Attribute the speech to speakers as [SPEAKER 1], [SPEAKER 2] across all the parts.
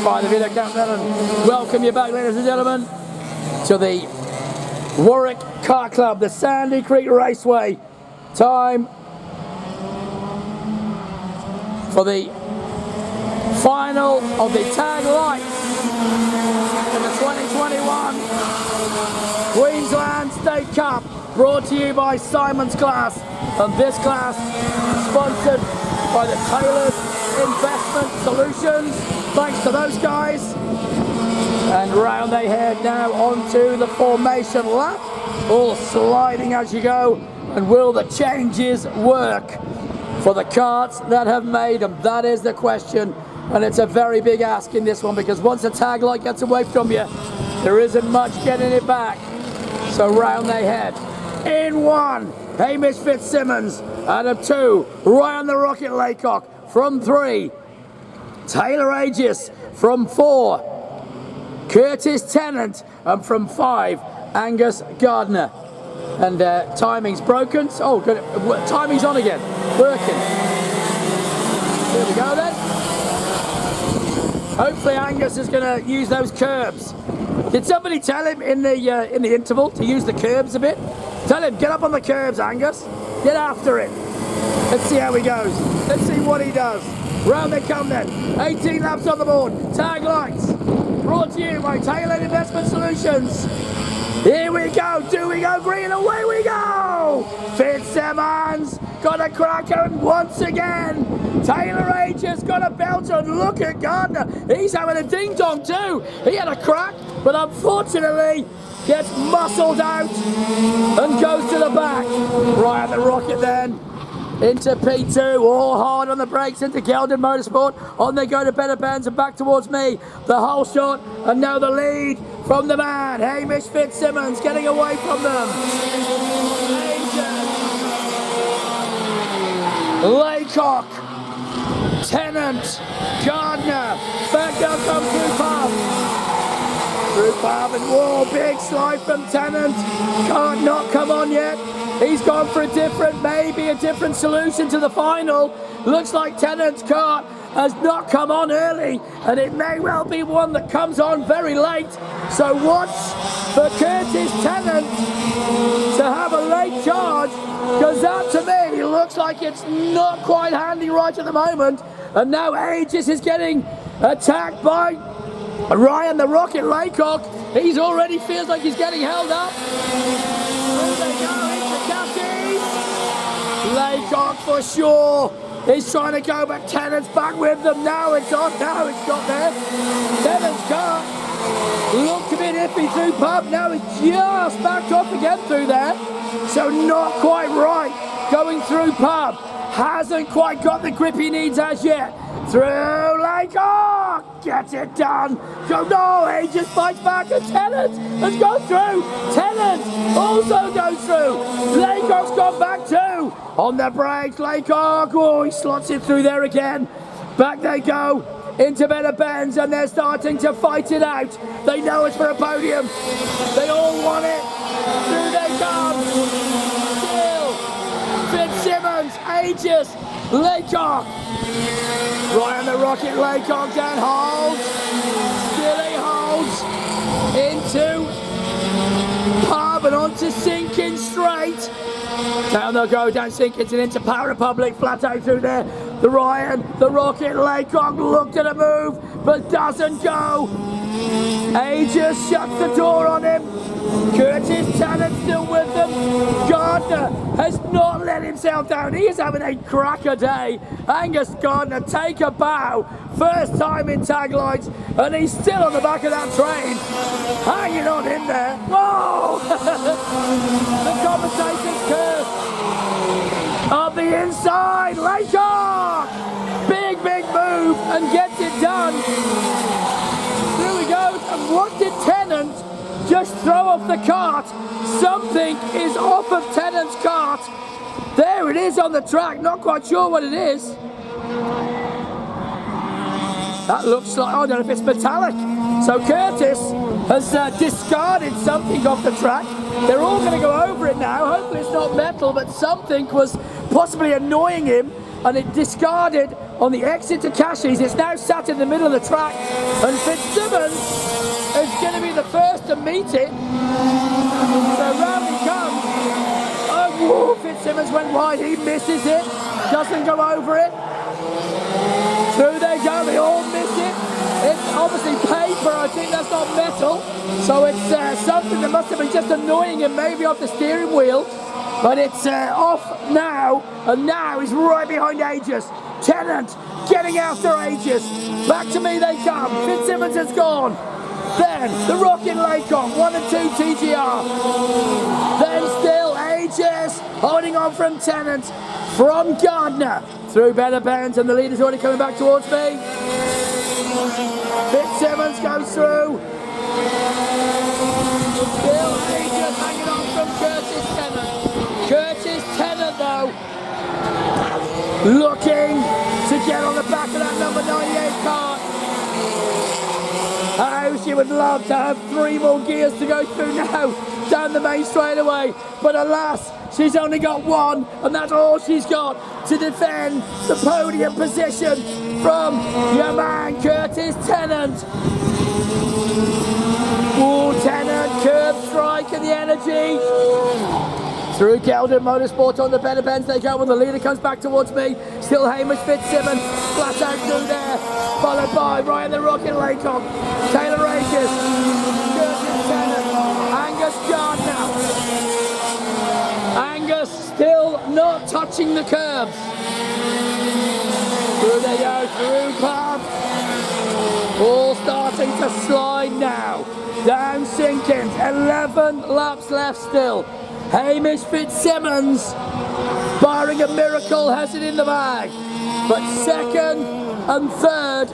[SPEAKER 1] by the video countdown and welcome you back, ladies and gentlemen, to the Warwick Kart Club, the Sandy Creek Raceway. Time for the final of the tag lights in the 2021 Queensland State Cup, brought to you by Simon's Class, and this class sponsored by the Taylor's Investment Solutions. Thanks to those guys. And round they head now onto the formation lap, all sliding as you go. And will the changes work for the karts that have made them? That is the question, and it's a very big ask in this one, because once a tag light gets away from you, there isn't much getting it back. So round they head. In one, Hamish Fitzsimmons. Out of two, Ryan the Rocket Laycock. From three, Taylor Aegis. From four, Curtis Tennant. And from five, Angus Gardner. And timing's broken. Oh, good. Timing's on again. Working. Here we go then. Hopefully Angus is going to use those curbs. Did somebody tell him in the interval to use the curbs a bit? Tell him, get up on the curbs, Angus. Get after it. Let's see how he goes. Let's see what he does. Round they come then. 18 laps on the board. Tag lights. Brought to you by Taylor Investment Solutions. Here we go. Do we go green? Away we go. Fitzsimmons got a cracker once again. Taylor Aegis got a belter, and look at Gardner. He's having a ding-dong too. He had a crack, but unfortunately gets muscled out and goes to the back. Ryan the Rocket then into P2, all hard on the brakes into Geldon Motorsport. On they go to Better Benz and back towards me. The whole shot, and now the lead from the man, Hamish Fitzsimmons, getting away from them. Laycock, Tennant, Gardner, back down come through Pub. Through Pub, and whoa, big slide from Tennant. Can't not come on yet. He's gone for maybe a different solution to the final. Looks like Tennant's kart has not come on early, and it may well be one that comes on very late. So watch for Curtis Tennant to have a late charge, because that to me looks like it's not quite handy right at the moment. And now Aegis is getting attacked by Ryan the Rocket Laycock. He's already feels like he's getting held up. Here they go into Cassie. Laycock for sure. He's trying to go, but Tennant's back with them. Now it's on. Now it's got there. Tennant's car looked a bit iffy through Pub. Now it's just backed off again through there. So not quite right going through Pub. Hasn't quite got the grip he needs as yet. Through Laycock. Gets it done. Go, no, he just fights back, and Tennant has gone through. Tennant also goes through. Laycock's gone back too. On the brakes, Laycock. Oh, he slots it through there again. Back they go into Better Benz, and they're starting to fight it out. They know it's for a podium. They all want it. Through they come. Still, Fitzsimmons, Aegis, Laycock. Ryan the Rocket Laycock down, holds. Still he holds. Into Pub and onto Sinking straight. Down they'll go, down Sinkins and into Power Republic, flat out through there. The Ryan, the Rocket Laycock looked at a move, but doesn't go. Aegis shuts the door on him. Curtis Tennant still with them. Gardner has not let himself down. He is having a cracker day. Angus Gardner take a bow. First time in tag lights, and he's still on the back of that train. Hanging on in there. Whoa! The commentator's curse. Up the inside, Laycock! Big move, and gets it done. There we go. And what did Tennant just throw off the kart? Something is off of Tennant's kart. There it is on the track. Not quite sure what it is. That looks like, I don't know if it's metallic. So Curtis has discarded something off the track. They're all going to go over it now. Hopefully it's not metal, but something was possibly annoying him, and it discarded on the exit to Cashies. It's now sat in the middle of the track, and Fitzsimmons is going to be the first to meet it. So round he comes. Oh, whoa, Fitzsimmons went wide, he misses it, doesn't go over it. Through they go, they all miss it. It's obviously paper, I think that's not metal. So it's something that must have been just annoying him, maybe off the steering wheel. But it's off now, and now he's right behind Aegis. Tennant getting after Aegis. Back to me they come. Fitzsimmons has gone. Then the Rocket Laycock, 1 and 2 TGR. Then still Aegis holding on from Tennant, from Gardner through Better Benz, and the leader's already coming back towards me. Fitzsimmons goes through. Still Aegis hanging on from Curtis Tennant. Curtis Tennant though, looking to get on the back of that number 98 car. Oh, she would love to have 3 more gears to go through now down the main straightaway, but alas, she's only got 1, and that's all she's got to defend the podium position from your man Curtis Tennant. Ooh, Tennant, curb strike and the energy. Through Geldon Motorsport on the Better Benz they go when the leader comes back towards me. Still Hamish Fitzsimmons, flat out through there. Followed by Ryan the Rocket Laycock, Taylor Aegis, Curtis Tennant, Angus Gardner. Angus still not touching the curbs. Through they go, through Pub. All starting to slide now. Down Sinkins, 11 laps left still. Hamish Fitzsimmons, barring a miracle, has it in the bag. But second and third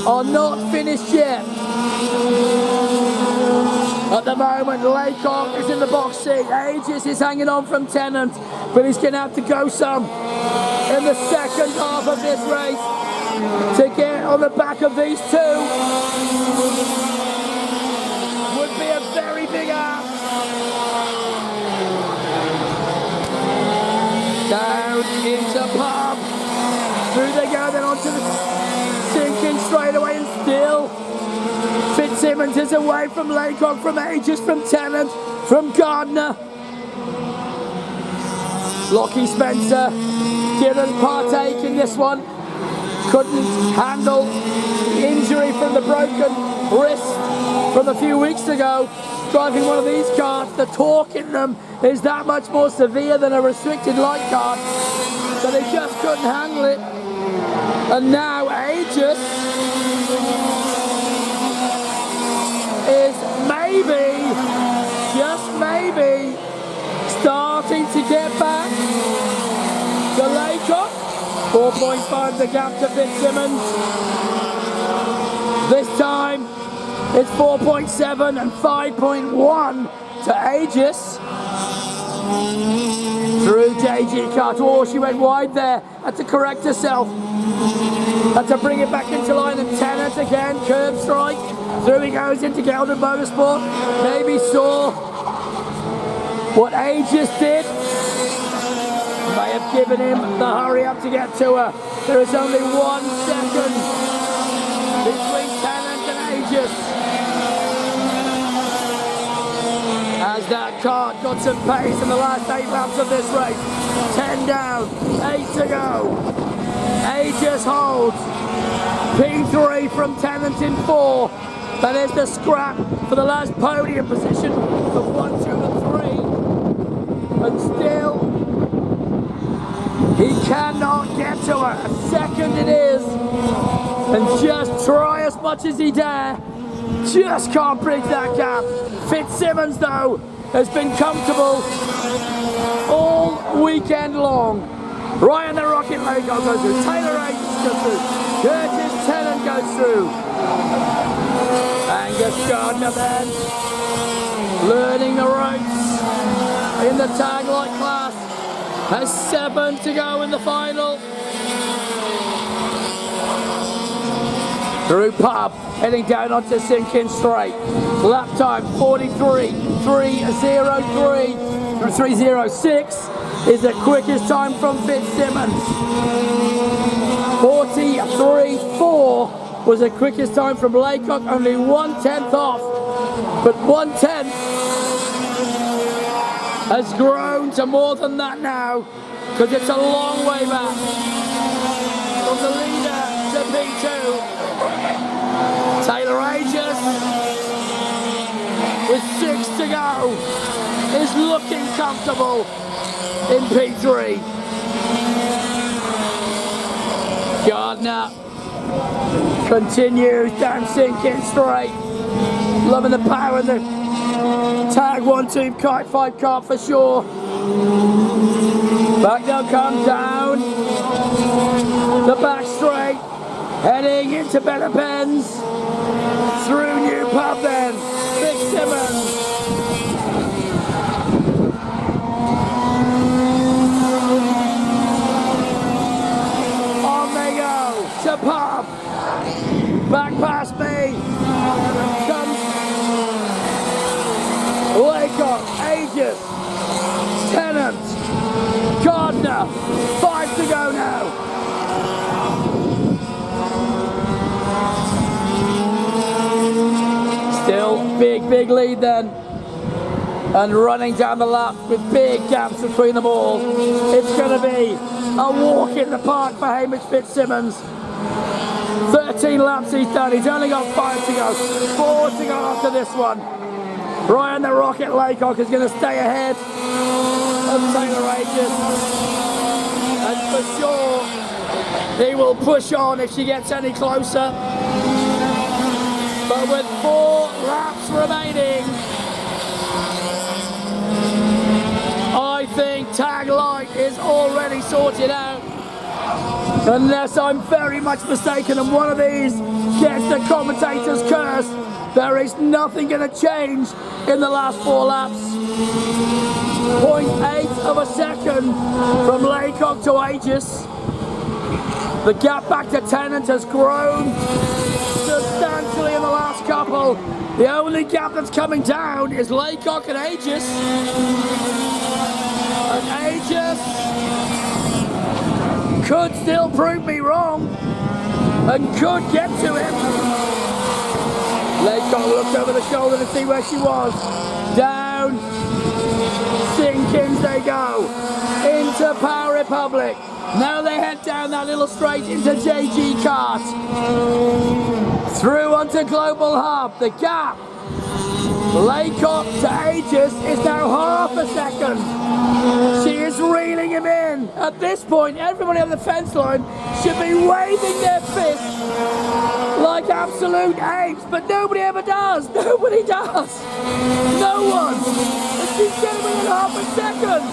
[SPEAKER 1] are not finished yet. At the moment, Laycock is in the box seat. Aegis is hanging on from Tennant, but he's going to have to go some in the second half of this race to get on the back of these two. Would be a very big ask. Down into Pub. Through they go, then onto the sinking straight away, and still Fitzsimmons is away from Laycock, from Aegis, from Tennant, from Gardner. Lockie Spencer didn't partake in this one. Couldn't handle the injury from the broken wrist from a few weeks ago. Driving one of these karts, the torque in them is that much more severe than a restricted light kart, so they just couldn't handle it. And now Aegis is maybe, just maybe, starting to get back to Laycock. 4.5 the gap to Fitzsimmons. This time it's 4.7 and 5.1 to Aegis. Through JG Kart. Oh, she went wide there. Had to correct herself. Had to bring it back into line, and Tennant again, curb strike. Through he goes into Geldon Motorsport. Maybe saw what Aegis did. May have given him the hurry up to get to her. There is only 1 second between Tennant and Aegis. As that kart got some pace in the last 8 laps of this race. 10 down, 8 to go. Aegis holds. P3 from Tennant in 4. That is the scrap for the last podium position of 1, 2 and 3. And still, he cannot get to her. A second it is. And just try as much as he dare. Just can't bridge that gap. Fitzsimmons, though, has been comfortable all weekend long. Ryan the Rocket Laycock goes through. Taylor Aegis goes through. Curtis Tennant goes through. Angus Gardner then, learning the ropes in the tag light class. Has 7 to go in the final. Through Pub, heading down onto Sinking Straight. Lap time 43.306 is the quickest time from Fitzsimmons. 43.4 was the quickest time from Laycock, only 1/10 off. But 1/10 has grown to more than that now, because it's a long way back from the leader to P2. Taylor Aegis, with 6 to go, is looking comfortable in P3. Gardner continues down sinking straight, loving the power of the tag 1-2 kite 5 kart for sure. Back they'll come down the back straight, heading into Better Pens, through New Pub then, Fitzsimmons. On they go to Pub, back past me, comes Laycock, Aegis, Tennant, Gardner, 5 to go now. Still big lead then. And running down the lap with big gaps between them all. It's going to be a walk in the park for Hamish Fitzsimmons. 13 laps he's done. He's only got 5 to go. 4 to go after this one. Ryan the Rocket Laycock is going to stay ahead of Taylor Aegis. And for sure, he will push on if she gets any closer. But with 4 laps remaining, I think tag light is already sorted out. Unless I'm very much mistaken and one of these gets the commentator's curse, there is nothing going to change in the last 4 laps. 0.8 of a second from Laycock to Aegis. The gap back to Tennant has grown substantially in the last couple. The only gap that's coming down is Laycock and Aegis. And Aegis could still prove me wrong and could get to him. Laycock looked over the shoulder to see where she was. Down, sinkings they go, into Power Republic. Now they head down that little straight into JG Kart. Through onto Global Hub, the gap. Laycock to Aegis is now half a second. She is reeling him in. At this point, everybody on the fence line should be waving their fists like absolute apes, but nobody ever does. Nobody does. No one. And she's getting within half a second.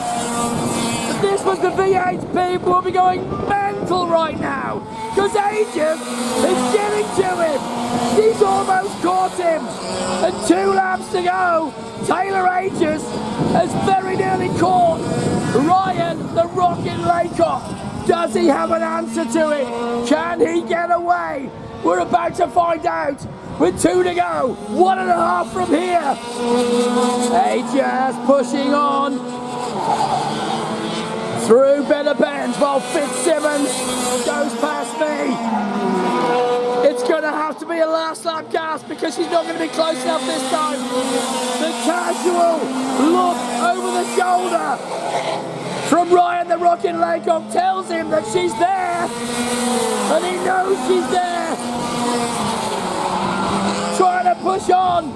[SPEAKER 1] If this was the V8, people would be going mental right now, because Aegis is getting to him. She's almost caught him. And 2 laps to go. Taylor Aegis has very nearly caught Ryan the Rocket Laycock. Does he have an answer to it? Can he get away? We're about to find out. With 2 to go, 1.5 from here. Aegis pushing on through Better Pens while Fitzsimmons goes past me. It's going to have to be a last lap gasp because she's not going to be close enough this time. The casual look over the shoulder from Ryan the Rocket Laycock tells him that she's there, and he knows she's there. Trying to push on,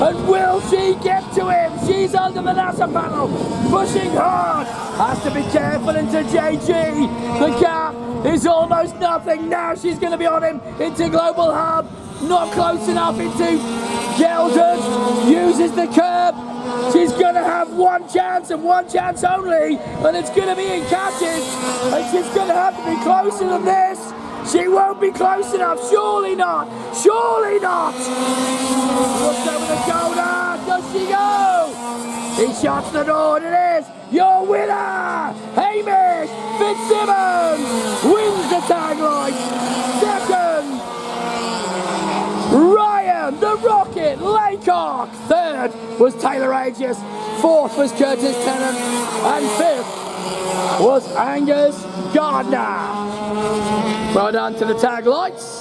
[SPEAKER 1] and will she get to him? She's under the NASA panel, pushing hard. Has to be careful into JG. The gap is almost nothing. Now she's going to be on him into Global Hub. Not close enough into Gelders. Uses the curb. She's going to have 1 chance and 1 chance only. And it's going to be in catches. And she's going to have to be closer than this. She won't be close enough. Surely not. Surely not. Looks over the shoulder. Does she go? He shuts the door, and it is your winner, Hamish Fitzsimmons, wins the tag line. Second, Ryan the Rocket Laycock. Third was Taylor Aegis. Fourth was Curtis Tennant. And fifth, was Angus Gardner. Well done to the tag lights.